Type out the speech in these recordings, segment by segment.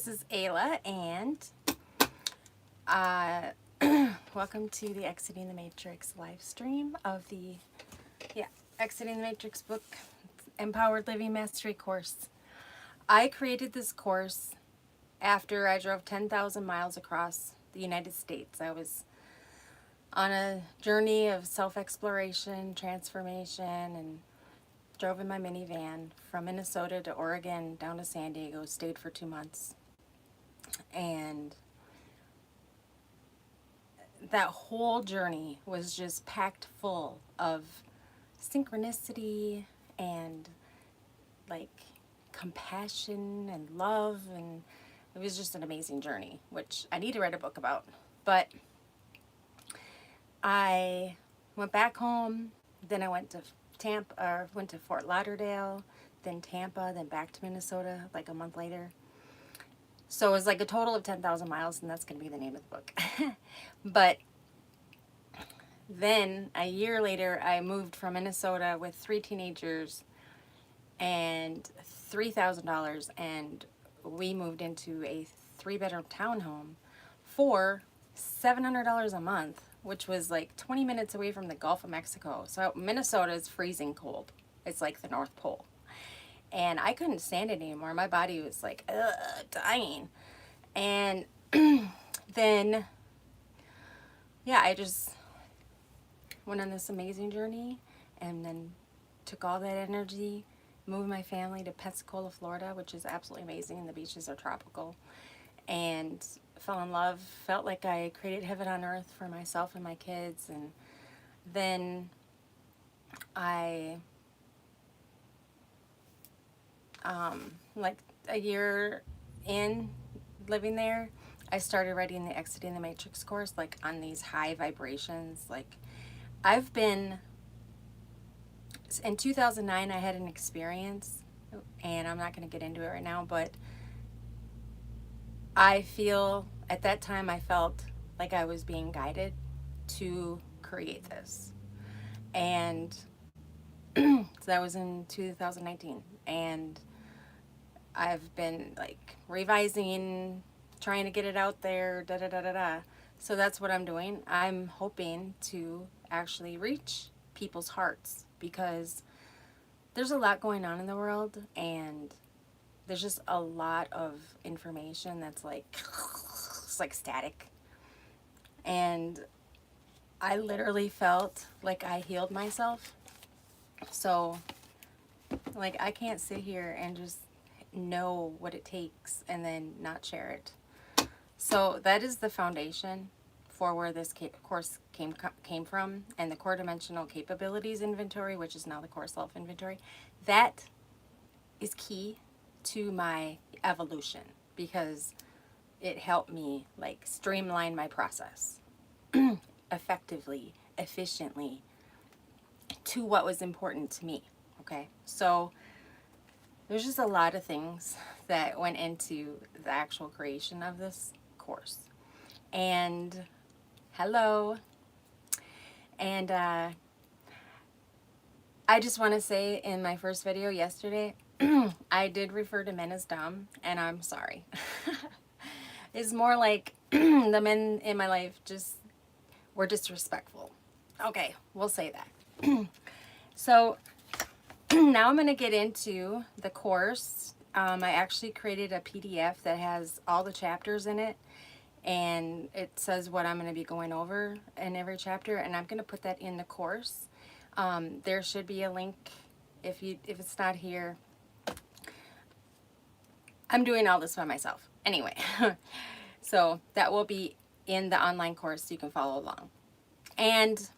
this is Ayla, and welcome to the Exiting the Matrix live stream of the Exiting the Matrix book, Empowered Living Mastery course. I created this course after I drove 10,000 miles across the United States. I was on a journey of self-exploration, transformation, and drove in my minivan from Minnesota to Oregon, down to San Diego, stayed for 2 months. And that whole journey was just packed full of synchronicity and like compassion and love, and it was just an amazing journey, which I need to write a book about. But I went back home, then I went to went to Fort Lauderdale, then Tampa, then back to Minnesota like a month later. So it was like a total of 10,000 miles, and that's going to be the name of the book. But then a year later, I moved from Minnesota with 3 teenagers and $3,000, and we moved into a 3-bedroom townhome for $700 a month, which was like 20 minutes away from the Gulf of Mexico. So Minnesota is freezing cold. It's like the North Pole. And I couldn't stand it anymore. My body was like, dying. And then, yeah, I just went on this amazing journey, and then took all that energy, moved my family to Pensacola, Florida, which is absolutely amazing, and the beaches are tropical, and fell in love, felt like I created heaven on earth for myself and my kids. And then I, like a year in living there, I started writing the Exiting the Matrix course, like on these high vibrations. Like I've been, in 2009 I had an experience, and I'm not going to get into it right now, but I feel at that time I felt like I was being guided to create this. And so that was in 2019, and I've been like revising, trying to get it out there, da da da da da. So that's what I'm doing. I'm hoping to actually reach people's hearts, because there's a lot going on in the world, and there's just a lot of information that's like, it's like static. And I literally felt like I healed myself. So like I can't sit here and just know what it takes and then not share it. So that is the foundation for where this course came from, and the core dimensional capabilities inventory, which is now the core self inventory, that is key to my evolution, because it helped me like streamline my process effectively, efficiently, to what was important to me. Okay, so there's just a lot of things that went into the actual creation of this course. And hello. And I just want to say, in my first video yesterday, I did refer to men as dumb, and I'm sorry. It's more like the men in my life just were disrespectful. Okay, we'll say that. So now I'm going to get into the course. I actually created a PDF that has all the chapters in it, and it says what I'm going to be going over in every chapter, and I'm going to put that in the course. There should be a link if it's not here. I'm doing all this by myself anyway. So that will be in the online course, so you can follow along. And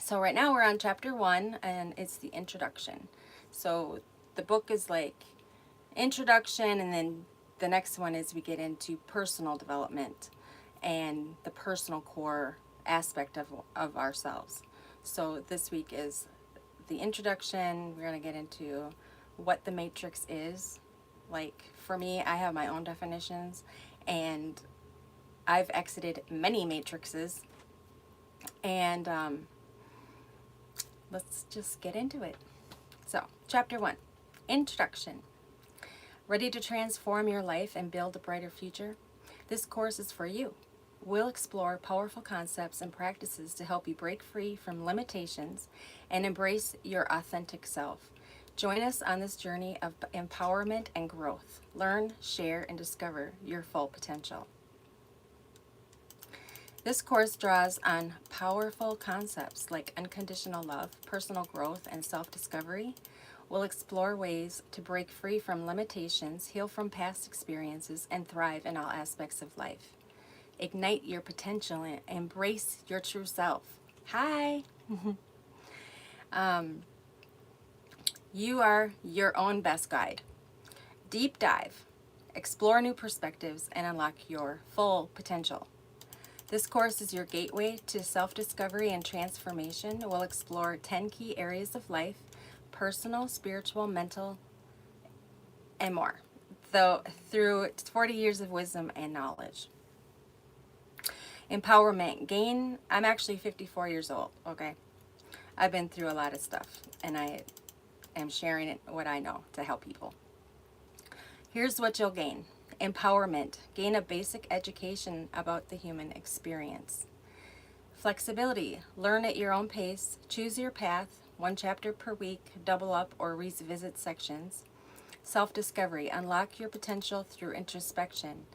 so right now we're on chapter 1, and it's the introduction. So the book is like introduction, and then the next one is we get into personal development and the personal core aspect of ourselves. So this week is the introduction. We're going to get into what the matrix is. Like for me, I have my own definitions, and I've exited many matrices. And let's just get into it. So chapter 1, introduction. Ready to transform your life and build a brighter future? This course is for you. We'll explore powerful concepts and practices to help you break free from limitations and embrace your authentic self. Join us on this journey of empowerment and growth. Learn, share, and discover your full potential. This course draws on powerful concepts like unconditional love, personal growth, and self-discovery. We'll explore ways to break free from limitations, heal from past experiences, and thrive in all aspects of life. Ignite your potential and embrace your true self. Hi! You are your own best guide. Deep dive, explore new perspectives, and unlock your full potential. This course is your gateway to self-discovery and transformation. We'll explore 10 key areas of life: personal, spiritual, mental, and more, through 40 years of wisdom and knowledge. Empowerment, gain. I'm actually 54 years old, okay? I've been through a lot of stuff, and I am sharing what I know to help people. Here's what you'll gain. Empowerment, gain a basic education about the human experience. Flexibility, learn at your own pace, choose your path, 1 chapter per week, double up or revisit sections. Self-discovery, unlock your potential through introspection.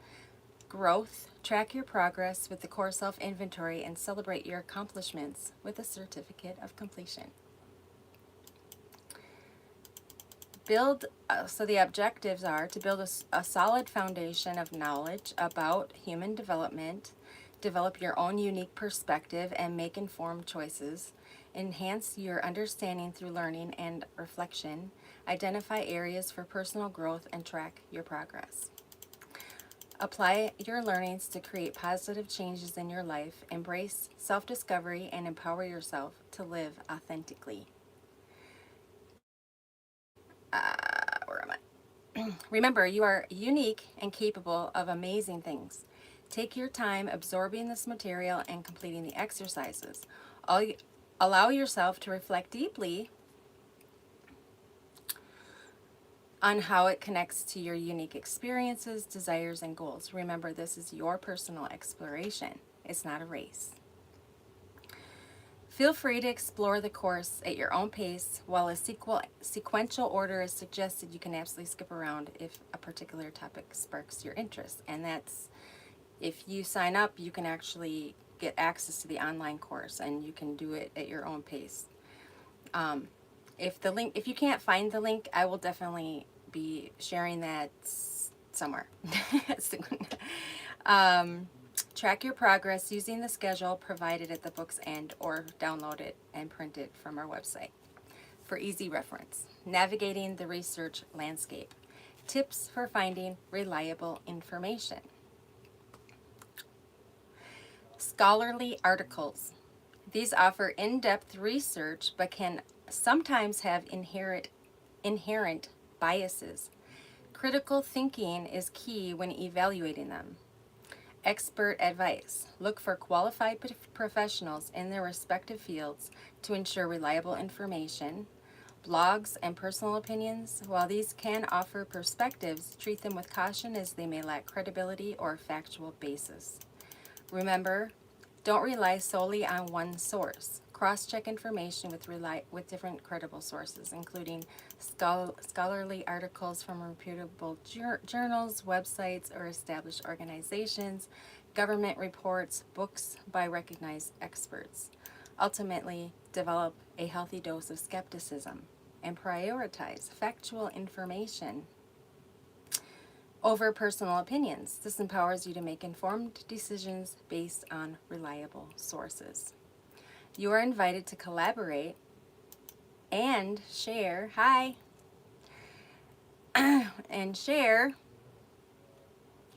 Growth, track your progress with the core self-inventory and celebrate your accomplishments with a certificate of completion. So the objectives are to build a solid foundation of knowledge about human development, develop your own unique perspective and make informed choices, enhance your understanding through learning and reflection, identify areas for personal growth, and track your progress. Apply your learnings to create positive changes in your life, embrace self-discovery, and empower yourself to live authentically. Where am I? Remember, you are unique and capable of amazing things. Take your time absorbing this material and completing the exercises. Allow yourself to reflect deeply on how it connects to your unique experiences, desires, and goals. Remember, this is your personal exploration. It's not a race. Feel free to explore the course at your own pace. While a sequential order is suggested, you can absolutely skip around if a particular topic sparks your interest. And that's, if you sign up, you can actually get access to the online course and you can do it at your own pace. If you can't find the link, I will definitely be sharing that somewhere soon. Track your progress using the schedule provided at the book's end or download it and print it from our website. For easy reference, navigating the research landscape. Tips for finding reliable information. Scholarly articles. These offer in-depth research but can sometimes have inherent biases. Critical thinking is key when evaluating them. Expert advice. Look for qualified professionals in their respective fields to ensure reliable information. Blogs and personal opinions. While these can offer perspectives, treat them with caution as they may lack credibility or factual basis. Remember, don't rely solely on one source. Cross-check information with different credible sources, including scholarly articles from reputable journals, websites, or established organizations, government reports, books by recognized experts. Ultimately, develop a healthy dose of skepticism and prioritize factual information over personal opinions. This empowers you to make informed decisions based on reliable sources. You are invited to collaborate and share, and share,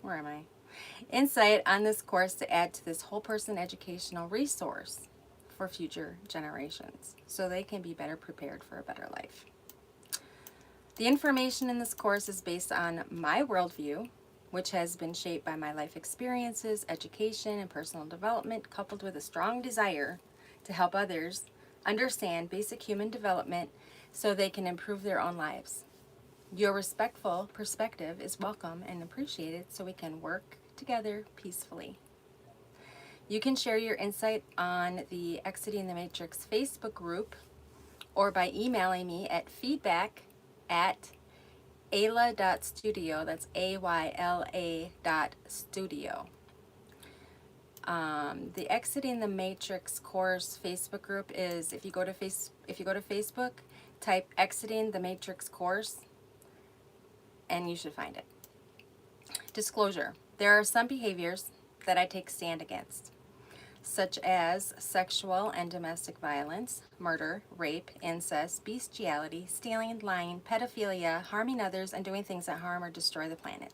where am I? Insight on this course to add to this whole person educational resource for future generations so they can be better prepared for a better life. The information in this course is based on my worldview, which has been shaped by my life experiences, education, and personal development, coupled with a strong desire to help others understand basic human development so they can improve their own lives. Your respectful perspective is welcome and appreciated so we can work together peacefully. You can share your insight on the Exiting the Matrix Facebook group or by emailing me at feedback@ayla.studio. That's AYLA.studio. The Exiting the Matrix course Facebook group is, if you go to Facebook, type Exiting the Matrix course and you should find it. Disclosure: there are some behaviors that I take stand against, such as sexual and domestic violence, murder, rape, incest, bestiality, stealing, lying, pedophilia, harming others, and doing things that harm or destroy the planet.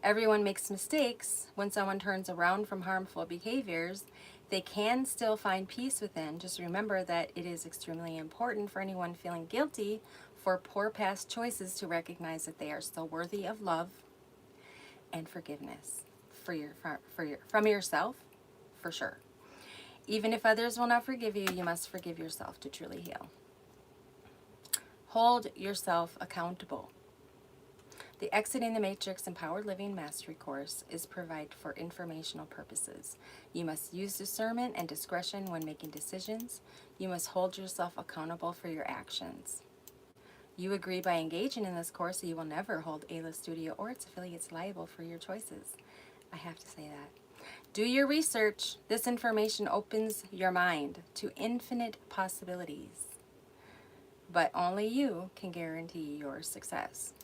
Everyone makes mistakes. When someone turns around from harmful behaviors, they can still find peace within. Just remember that it is extremely important for anyone feeling guilty for poor past choices to recognize that they are still worthy of love and forgiveness from yourself, for sure. Even if others will not forgive you, you must forgive yourself to truly heal. Hold yourself accountable. The Exiting the Matrix Empowered Living Mastery course is provided for informational purposes. You must use discernment and discretion when making decisions. You must hold yourself accountable for your actions. You agree by engaging in this course that you will never hold Ayla Studio or its affiliates liable for your choices. I have to say that. Do your research. This information opens your mind to infinite possibilities, but only you can guarantee your success.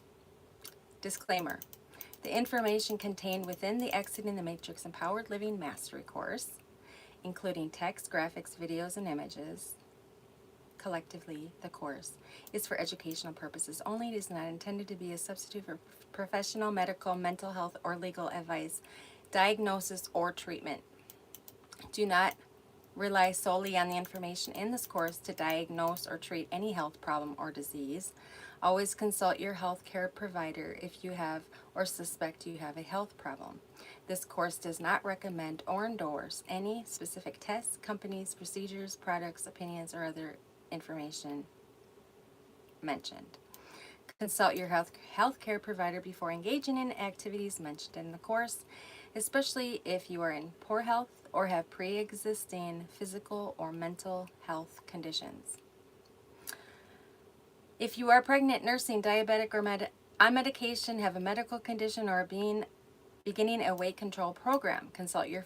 Disclaimer: the information contained within the Exiting the Matrix Empowered Living Mastery course, including text, graphics, videos, and images, collectively the course, is for educational purposes only. It is not intended to be a substitute for professional, medical, mental health, or legal advice, diagnosis, or treatment. Do not rely solely on the information in this course to diagnose or treat any health problem or disease. Always consult your health care provider if you have or suspect you have a health problem. This course does not recommend or endorse any specific tests, companies, procedures, products, opinions, or other information mentioned. Consult your health care provider before engaging in activities mentioned in the course, especially if you are in poor health or have pre-existing physical or mental health conditions. If you are pregnant, nursing, diabetic, or on medication, have a medical condition, or beginning a weight control program, consult your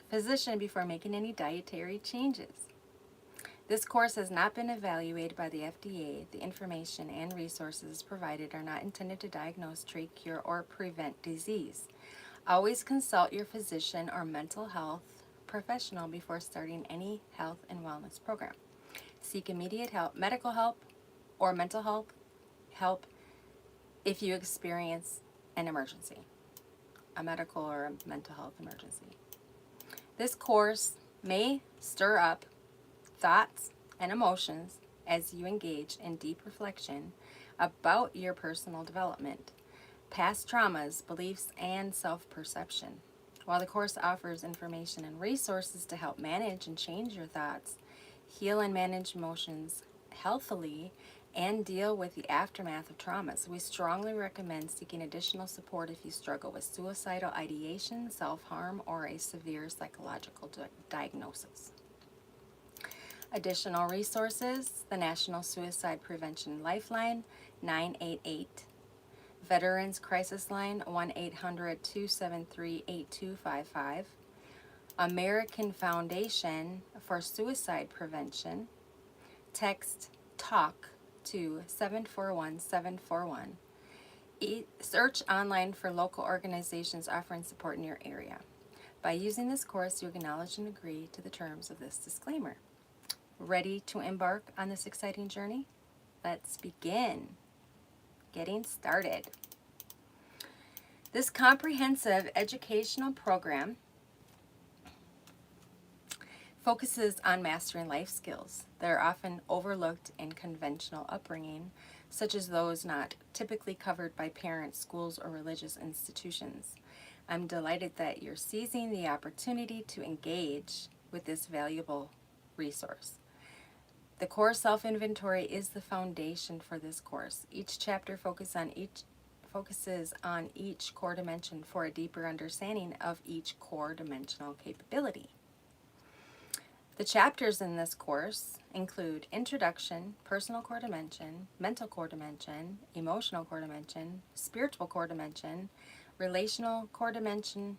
physician before making any dietary changes. This course has not been evaluated by the FDA. The information and resources provided are not intended to diagnose, treat, cure, or prevent disease. Always consult your physician or mental health professional before starting any health and wellness program. Seek immediate help, medical help, or mental help if you experience an emergency, a medical or a mental health emergency. This course may stir up thoughts and emotions as you engage in deep reflection about your personal development, past traumas, beliefs, and self-perception. While the course offers information and resources to help manage and change your thoughts, heal and manage emotions healthily, and deal with the aftermath of traumas, we strongly recommend seeking additional support if you struggle with suicidal ideation, self-harm, or a severe psychological diagnosis. Additional resources: the National Suicide Prevention Lifeline 988, Veterans Crisis Line 1-800-273-8255, American Foundation for Suicide Prevention. Text TALK to 741-741. Search online for local organizations offering support in your area. By using this course, you acknowledge and agree to the terms of this disclaimer. Ready to embark on this exciting journey? Let's begin. Getting started. This comprehensive educational program focuses on mastering life skills that are often overlooked in conventional upbringing, such as those not typically covered by parents, schools, or religious institutions. I'm delighted that you're seizing the opportunity to engage with this valuable resource. The core self-inventory is the foundation for this course. Each chapter focuses on each core dimension for a deeper understanding of each core dimensional capability. The chapters in this course include Introduction, Personal Core Dimension, Mental Core Dimension, Emotional Core Dimension, Spiritual Core Dimension, Relational Core Dimension,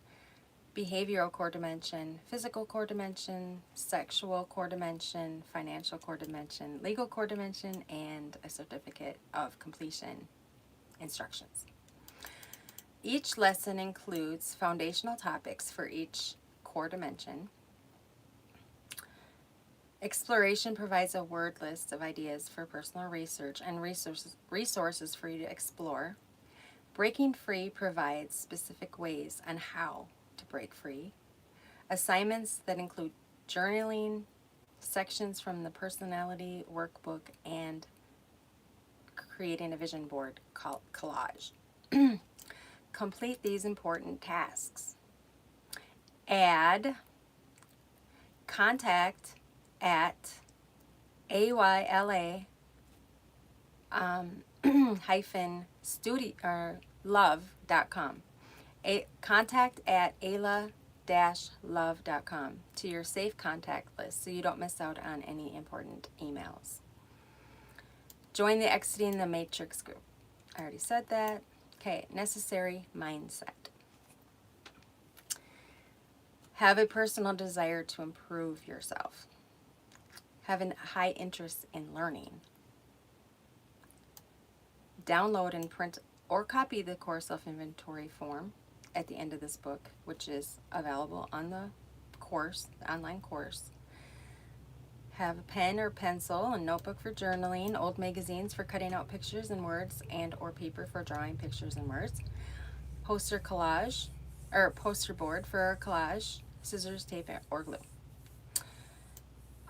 Behavioral Core Dimension, Physical Core Dimension, Sexual Core Dimension, Financial Core Dimension, Legal Core Dimension, and a Certificate of Completion instructions. Each lesson includes foundational topics for each core dimension. Exploration provides a word list of ideas for personal research and resources for you to explore. Breaking Free provides specific ways on how to break free. Assignments that include journaling, sections from the personality workbook, and creating a vision board called collage. Complete these important tasks. Add contact at ayla hyphen studio or love.com. Contact at ayla-love.com to your safe contact list so you don't miss out on any important emails. Join the Exiting the Matrix group. I already said that. Okay, necessary mindset. Have a personal desire to improve yourself. Have a high interest in learning. Download and print or copy the core self-inventory form at the end of this book, which is available on the course, the online course. Have a pen or pencil, a notebook for journaling, old magazines for cutting out pictures and words, and or paper for drawing pictures and words. Poster collage, or poster board for collage, scissors, tape, or glue.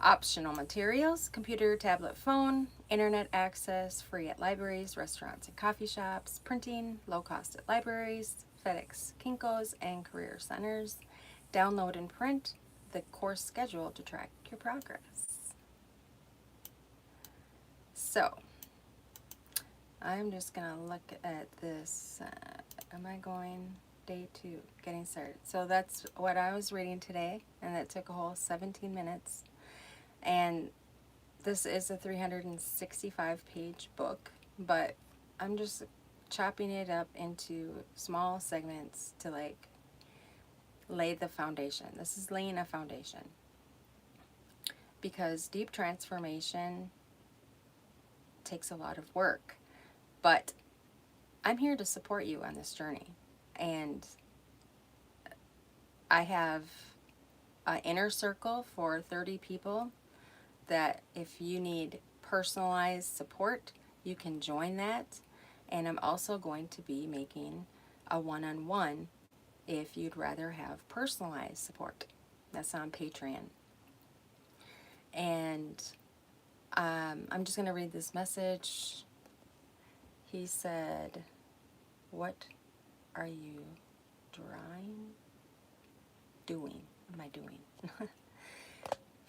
Optional materials: computer, tablet, phone, internet access, free at libraries, restaurants, and coffee shops, printing, low cost at libraries, FedEx, Kinko's, and career centers. Download and print the course schedule to track your progress. So, I'm just going to look at this. Am I going day 2, getting started? So that's what I was reading today, and that took a whole 17 minutes. And this is a 365-page book, but I'm just chopping it up into small segments to like lay the foundation. This is laying a foundation because deep transformation takes a lot of work, but I'm here to support you on this journey. And I have an inner circle for 30 people that if you need personalized support, you can join that. And I'm also going to be making a one-on-one if you'd rather have personalized support. That's on Patreon. And I'm just going to read this message. He said, "What are you doing? What am I doing?"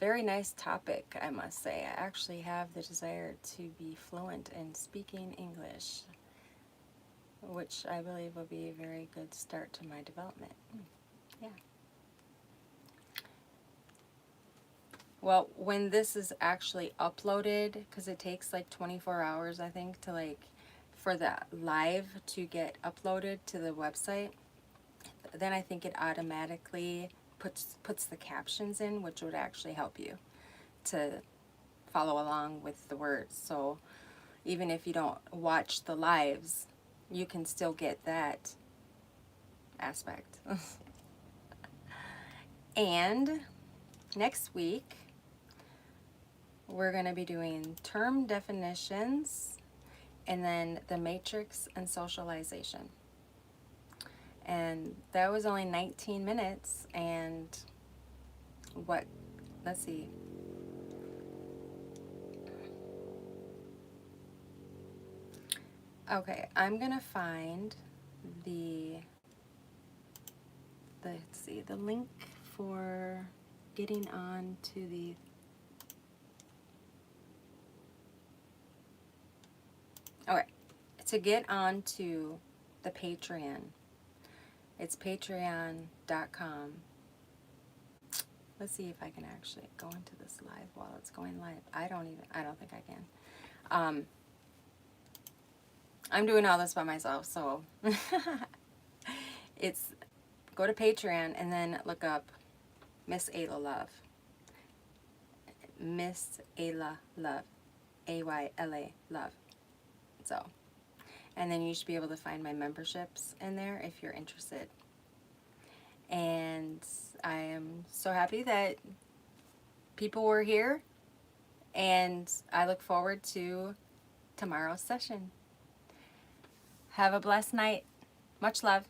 Very nice topic, I must say. I actually have the desire to be fluent in speaking English, which I believe will be a very good start to my development. Yeah. Well, when this is actually uploaded, because it takes like 24 hours, I think, to like for the live to get uploaded to the website, then I think it automatically puts the captions in, which would actually help you to follow along with the words. So even if you don't watch the lives, you can still get that aspect. And next week, we're going to be doing term definitions and then the matrix and socialization. And that was only 19 minutes, and let's see. Okay, I'm gonna find the link for getting on to the to get onto the Patreon, it's patreon.com. Let's see if I can actually go into this live while it's going live. I don't think I can. I'm doing all this by myself, so it's, go to Patreon and then look up Miss Ayla Love. Miss Ayla Love. AYLA Love. So, and then you should be able to find my memberships in there if you're interested. And I am so happy that people were here, and I look forward to tomorrow's session. Have a blessed night. Much love.